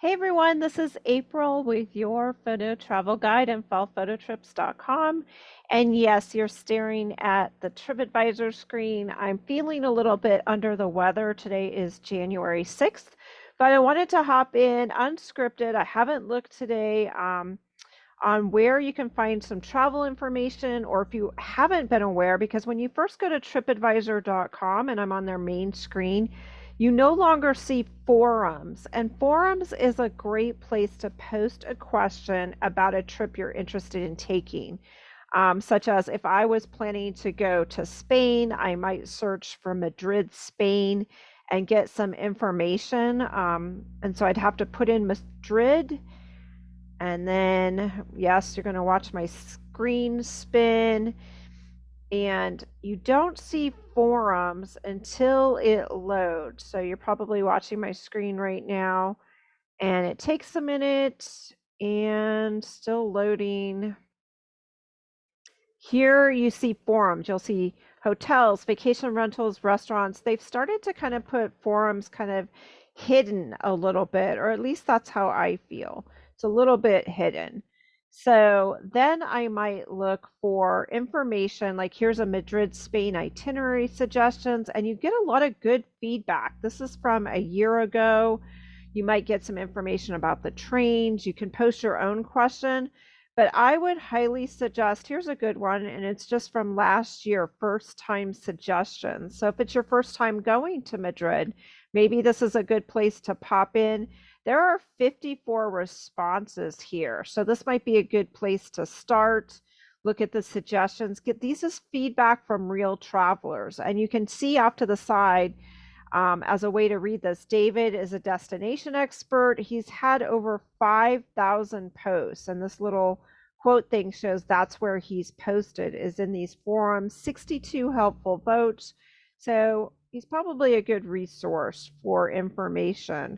Hey everyone, this is April with your photo travel guide and fallphototrips.com. And yes, you're staring at the TripAdvisor screen. I'm feeling a little bit under the weather. Today is January 6th, but I wanted to hop in unscripted. I haven't looked today on where you can find some travel information, or if you haven't been aware, because when you first go to tripadvisor.com and I'm on their main screen, you no longer see forums. And forums is a great place to post a question about a trip you're interested in taking. Such as if I was planning to go to Spain, I might search for Madrid, Spain, and get some information. And so I'd have to put in Madrid, and then, yes, you're going to watch my screen spin. And you don't see forums until it loads. So you're probably watching my screen right now. And it takes a minute and still loading. Here you see forums. You'll see hotels, vacation rentals, restaurants. They've started to kind of put forums kind of hidden a little bit, or at least that's how I feel. It's a little bit hidden. So then I might look for information like here's a Madrid, Spain itinerary suggestions, and you get a lot of good feedback. This is from a year ago. You might get some information about the trains. You can post your own question. But I would highly suggest, here's a good one, and it's just from last year, first time suggestions. So if it's your first time going to Madrid, maybe this is a good place to pop in. There are 54 responses here. So this might be a good place to start. Look at the suggestions. Get these as feedback from real travelers. And you can see off to the side, as a way to read this, David is a destination expert. He's had over 5,000 posts, and this little quote thing shows that's where he's posted, is in these forums, 62 helpful votes. So he's probably a good resource for information.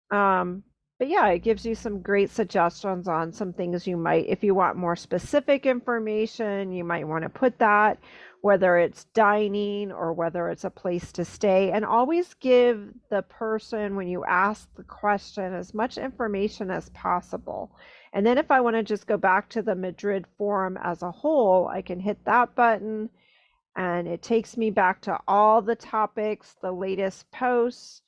But yeah, it gives you some great suggestions on some things you might, if you want more specific information, you might want to put that, whether it's dining or whether it's a place to stay. And always give the person, when you ask the question, as much information as possible. And then if I want to just go back to the Madrid forum as a whole, I can hit that button and it takes me back to all the topics, the latest posts.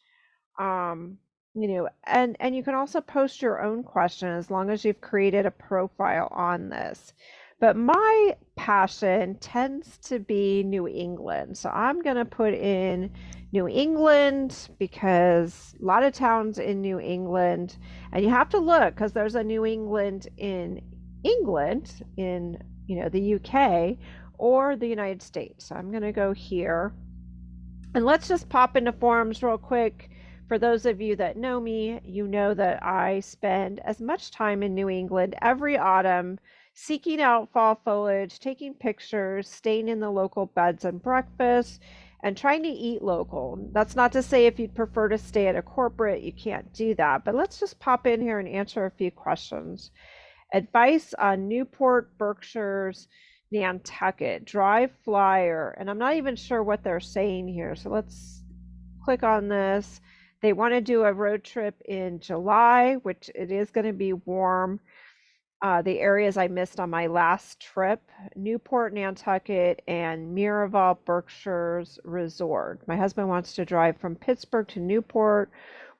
Um, and you can also post your own question as long as you've created a profile on this. But my passion tends to be New England. So I'm going to put in New England because a lot of towns in New England, and you have to look because there's a New England in England, in, the UK or the United States. So I'm going to go here. And let's just pop into forums real quick. For those of you that know me, you know that I spend as much time in New England every autumn seeking out fall foliage, taking pictures, staying in the local beds and breakfasts, and trying to eat local. That's not to say if you'd prefer to stay at a corporate, you can't do that. But let's just pop in here and answer a few questions. Advice on Newport, Berkshire's, Nantucket, Drive Flyer, and I'm not even sure what they're saying here. So let's click on this. They want to do a road trip in July, which it is going to be warm. The areas I missed on my last trip, Newport, Nantucket, and Miraval, Berkshire's Resort. My husband wants to drive from Pittsburgh to Newport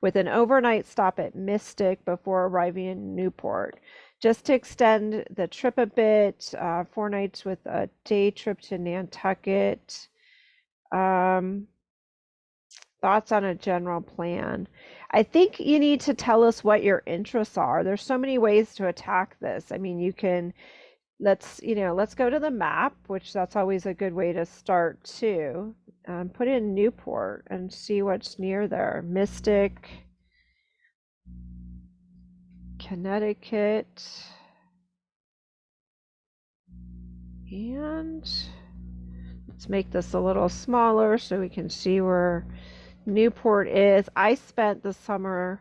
with an overnight stop at Mystic before arriving in Newport. Just to extend the trip a bit, 4 nights with a day trip to Nantucket. Thoughts on a general plan. I think you need to tell us what your interests are. There's so many ways to attack this. I mean, you can, let's go to the map, which that's always a good way to start too. Put in Newport and see what's near there. Mystic, Connecticut, and let's make this a little smaller so we can see where Newport is. I spent the summer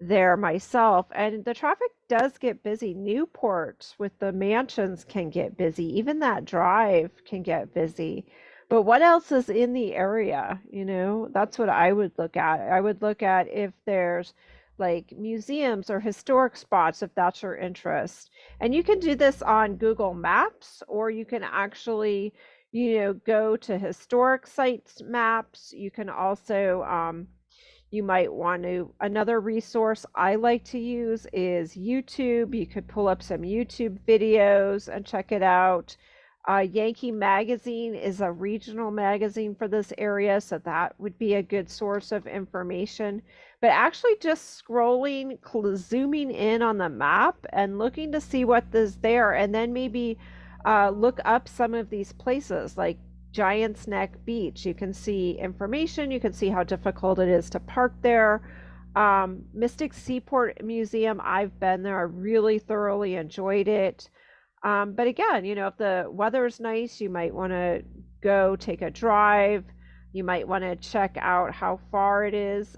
there myself, and the traffic does get busy. Newport with the mansions can get busy. Even that drive can get busy. But what else is in the area? That's what I would look at. I would look at if there's like museums or historic spots if that's your interest. And you can do this on Google Maps, or you can actually, go to historic sites maps. You can also, you might want to, another resource I like to use is YouTube. You could pull up some YouTube videos and check it out. Yankee Magazine is a regional magazine for this area, so that would be a good source of information. But actually, just scrolling, zooming in on the map and looking to see what is there, and then maybe look up some of these places like Giant's Neck Beach. You can see information, you can see how difficult it is to park there. Mystic Seaport Museum, I've been there, I really thoroughly enjoyed it. But again, if the weather's nice, you might want to go take a drive. You might want to check out how far it is.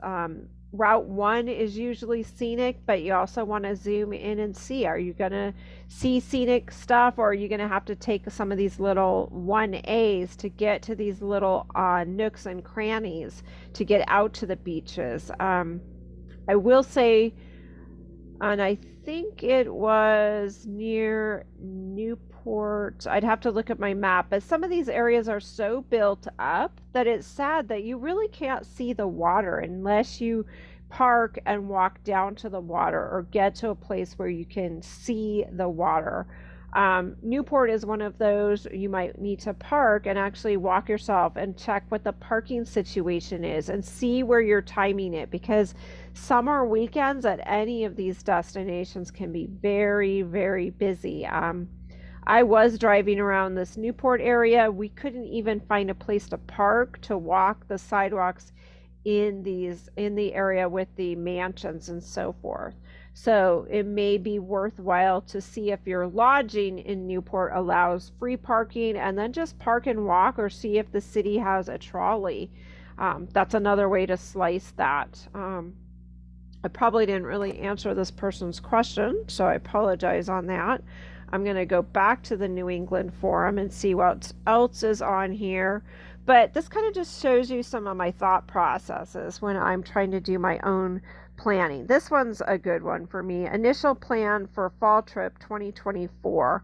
Route 1 is usually scenic, but you also want to zoom in and see, are you going to see scenic stuff, or are you going to have to take some of these little 1As to get to these little nooks and crannies to get out to the beaches? I will say, and I think it was near Newport. I'd have to look at my map, but some of these areas are so built up that it's sad that you really can't see the water unless you park and walk down to the water or get to a place where you can see the water. Newport is one of those you might need to park and actually walk yourself and check what the parking situation is and see where you're timing it, because summer weekends at any of these destinations can be very, very busy. I was driving around this Newport area. We couldn't even find a place to park to walk the sidewalks in the area with the mansions and so forth. So it may be worthwhile to see if your lodging in Newport allows free parking and then just park and walk, or see if the city has a trolley. That's another way to slice that. I probably didn't really answer this person's question, so I apologize on that. I'm going to go back to the New England Forum and see what else is on here. But this kind of just shows you some of my thought processes when I'm trying to do my own planning. This one's a good one for me. Initial plan for fall trip 2024.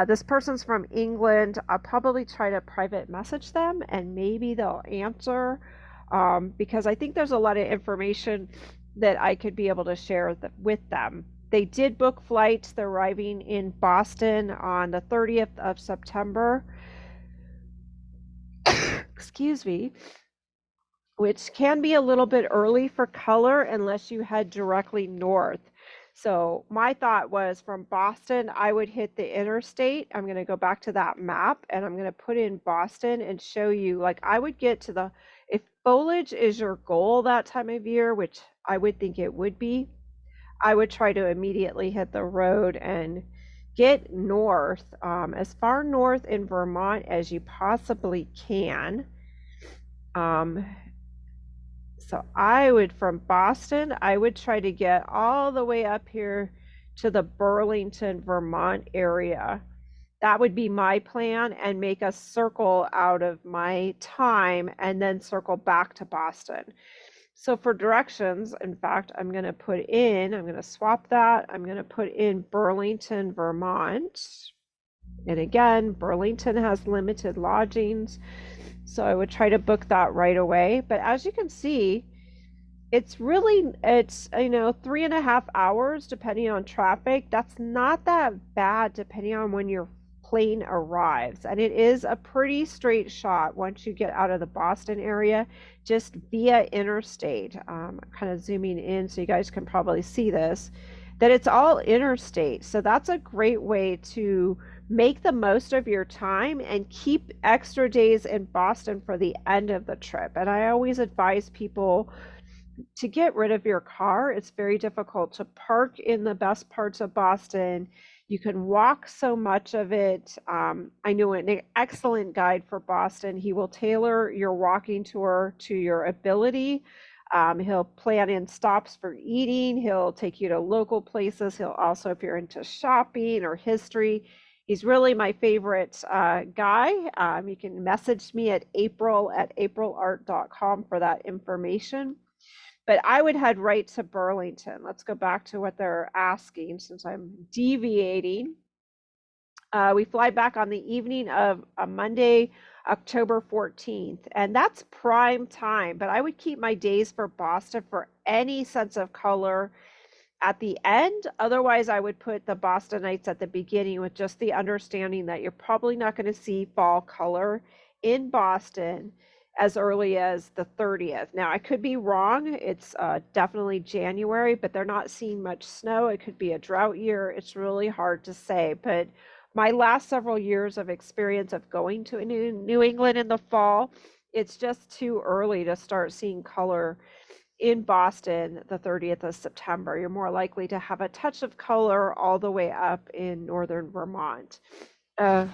This person's from England. I'll probably try to private message them and maybe they'll answer, because I think there's a lot of information that I could be able to share with them. They did book flights. They're arriving in Boston on the 30th of September. Excuse me, which can be a little bit early for color unless you head directly north. So my thought was, from Boston, I would hit the interstate. I'm going to go back to that map and I'm going to put in Boston and show you, like, I would get to the, if foliage is your goal that time of year, which I would think it would be, I would try to immediately hit the road and get north, as far north in Vermont as you possibly can. So I would, from Boston, I would try to get all the way up here to the Burlington, Vermont area. That would be my plan, and make a circle out of my time and then circle back to Boston. So for directions, in fact, I'm going to swap that. I'm going to put in Burlington, Vermont. And again, Burlington has limited lodgings, so I would try to book that right away. But as you can see, it's 3.5 hours depending on traffic. That's not that bad depending on when your plane arrives. And it is a pretty straight shot once you get out of the Boston area, just via interstate. I'm kind of zooming in so you guys can probably see this, that it's all interstate. So that's a great way to make the most of your time and keep extra days in Boston for the end of the trip. And I always advise people to get rid of your car. It's very difficult to park in the best parts of Boston. You can walk so much of it. I know an excellent guide for Boston. He will tailor your walking tour to your ability. He'll plan in stops for eating. He'll take you to local places. He'll also, if you're into shopping or history, he's really my favorite guy. You can message me at april@aprilart.com for that information. But I would head right to Burlington. Let's go back to what they're asking since I'm deviating. We fly back on the evening of a Monday, October 14th, and that's prime time. But I would keep my days for Boston for any sense of color at the end. Otherwise, I would put the Bostonites at the beginning with just the understanding that you're probably not going to see fall color in Boston as early as the 30th. Now, I could be wrong. It's definitely January, but they're not seeing much snow. It could be a drought year. It's really hard to say. But my last several years of experience of going to New England in the fall, it's just too early to start seeing color in Boston the 30th of September. You're more likely to have a touch of color all the way up in northern Vermont. Uh,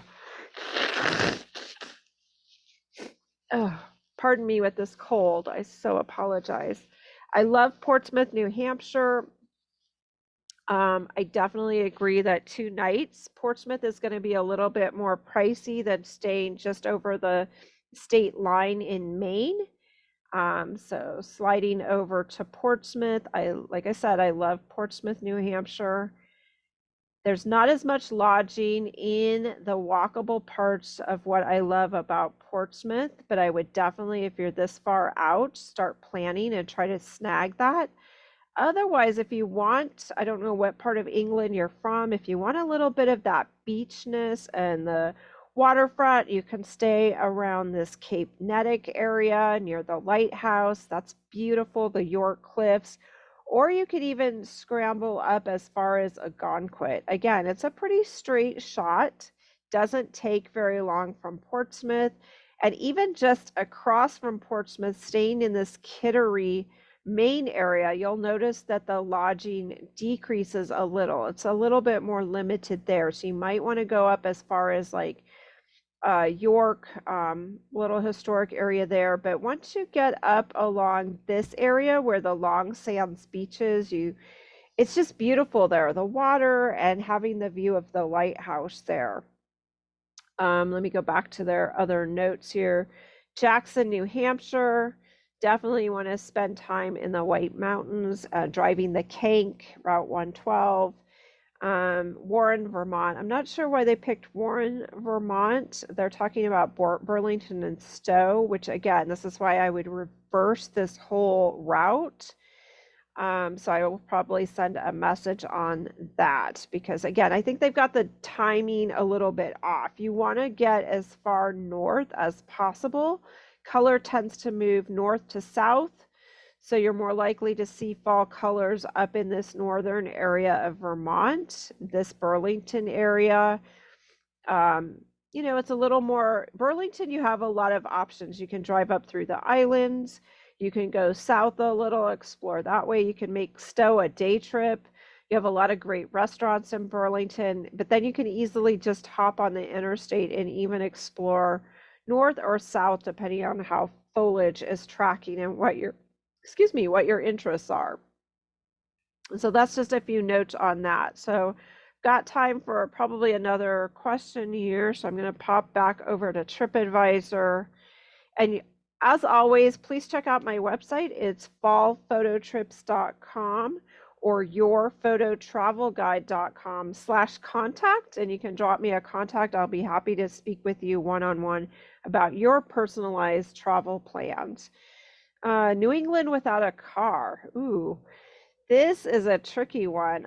oh, pardon me with this cold. I so apologize. I love Portsmouth, New Hampshire. I definitely agree that 2 nights. Portsmouth is going to be a little bit more pricey than staying just over the state line in Maine. So sliding over to Portsmouth, like I said, I love Portsmouth, New Hampshire. There's not as much lodging in the walkable parts of what I love about Portsmouth, but I would definitely, if you're this far out, start planning and try to snag that. Otherwise, if you want, I don't know what part of England you're from, if you want a little bit of that beachness and the waterfront, you can stay around this Cape Nettic area near the lighthouse. That's beautiful, the York Cliffs. Or you could even scramble up as far as Algonquin. Again, it's a pretty straight shot, doesn't take very long from Portsmouth. And even just across from Portsmouth, staying in this Kittery Maine area, you'll notice that the lodging decreases a little. It's a little bit more limited there. So you might want to go up as far as like York, little historic area there. But once you get up along this area where the Long Sands beaches, it's just beautiful there. The water and having the view of the lighthouse there. Let me go back to their other notes here. Jackson, New Hampshire. Definitely want to spend time in the White Mountains, driving the Kank, Route 112. Warren, Vermont. I'm not sure why they picked Warren, Vermont. They're talking about Burlington and Stowe, which again, this is why I would reverse this whole route. So I will probably send a message on that because again, I think they've got the timing a little bit off. You want to get as far north as possible. Color tends to move north to south. So you're more likely to see fall colors up in this northern area of Vermont, this Burlington area. It's a little more, Burlington, you have a lot of options. You can drive up through the islands. You can go south a little, explore that way. You can make Stowe a day trip. You have a lot of great restaurants in Burlington, but then you can easily just hop on the interstate and even explore north or south, depending on how foliage is tracking and what your interests are. So that's just a few notes on that. So got time for probably another question here. So I'm going to pop back over to TripAdvisor. And as always, please check out my website. It's fallphototrips.com or yourphototravelguide.com/contact. And you can drop me a contact. I'll be happy to speak with you one-on-one about your personalized travel plans. New England without a car. Ooh, this is a tricky one.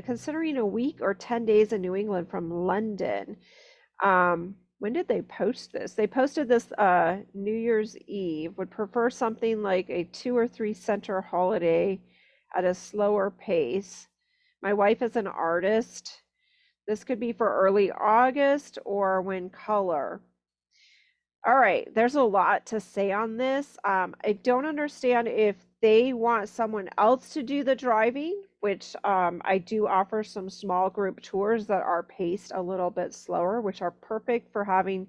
Considering a week or 10 days in New England from London. When did they post this? They posted this New Year's Eve. Would prefer something like a 2 or 3 center holiday at a slower pace. My wife is an artist. This could be for early August or when color. All right, there's a lot to say on this. I don't understand if they want someone else to do the driving, which I do offer some small group tours that are paced a little bit slower, which are perfect for having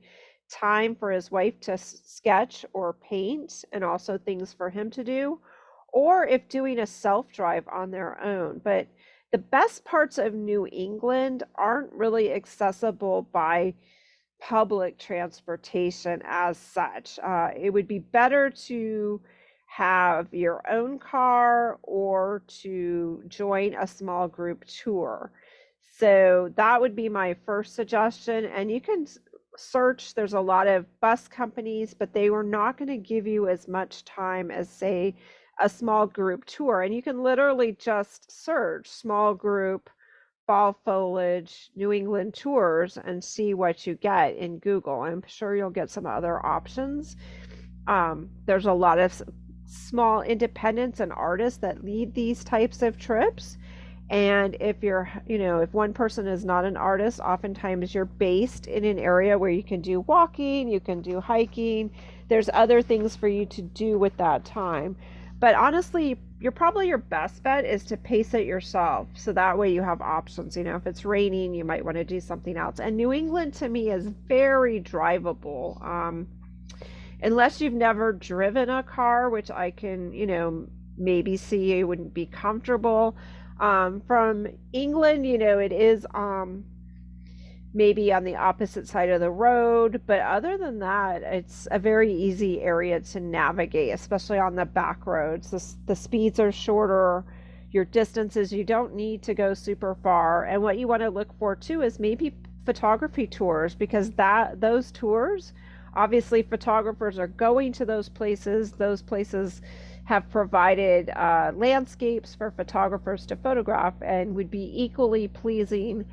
time for his wife to sketch or paint and also things for him to do, or if doing a self-drive on their own. But the best parts of New England aren't really accessible by public transportation as such. It would be better to have your own car or to join a small group tour. So that would be my first suggestion. And you can search, there's a lot of bus companies, but they were not going to give you as much time as, say, a small group tour. And you can literally just search small group fall foliage New England tours and see what you get in Google. I'm sure you'll get some other options. There's a lot of small independents and artists that lead these types of trips. And if you're, if one person is not an artist, oftentimes you're based in an area where you can do walking, you can do hiking. There's other things for you to do with that time. But honestly, you're probably your best bet is to pace it yourself. So that way you have options. If it's raining, you might want to do something else. And New England to me is very drivable. Unless you've never driven a car, which I can, maybe see you wouldn't be comfortable. From England, it is maybe on the opposite side of the road, but other than that, it's a very easy area to navigate, especially on the back roads. The speeds are shorter, your distances, you don't need to go super far. And what you want to look for too is maybe photography tours, because those tours, obviously photographers are going to those places. Those places have provided landscapes for photographers to photograph and would be equally pleasing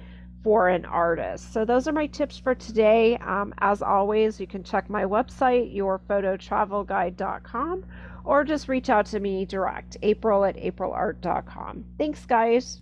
for an artist. So those are my tips for today. As always, you can check my website, yourphototravelguide.com, or just reach out to me direct, April@aprilart.com. Thanks, guys.